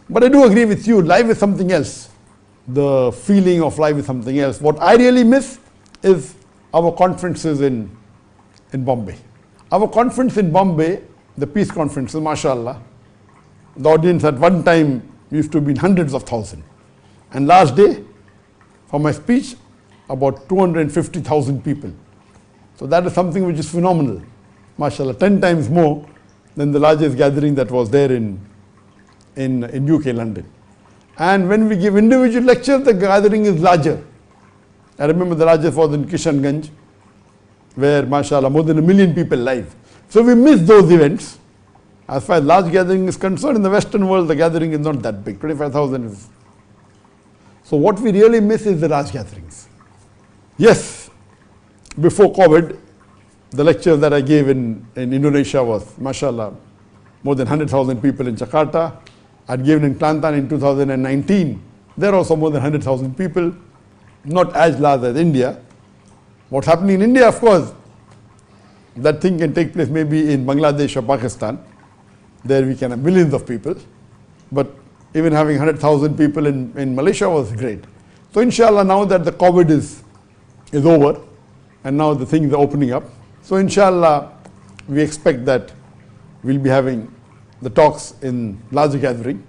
But I do agree with you, live is something else. The feeling of live is something else. What I really miss is our conferences in Bombay. Our conference in Bombay, the peace conferences, mashallah, the audience at one time used to be in hundreds of thousands. And last day, for my speech, about 250,000 people. So that is something which is phenomenal, mashallah, 10 times more than the largest gathering that was there in UK, London. And when we give individual lectures, the gathering is larger. I remember the largest was in Kishanganj, where, mashallah, more than 1 million people live. So we miss those events. As far as large gathering is concerned, in the Western world, the gathering is not that big. 25,000 is. So what we really miss is the large gatherings. Yes, before COVID, the lecture that I gave in Indonesia was, mashallah, more than 100,000 people in Jakarta. I'd given in Kelantan in 2019. There are also more than 100,000 people, not as large as India. What's happening in India, of course, that thing can take place maybe in Bangladesh or Pakistan. There we can have millions of people. But even having 100,000 people in Malaysia was great. So inshallah, now that the COVID is over and now the things are opening up, so inshallah we expect that we'll be having the talks in larger gathering.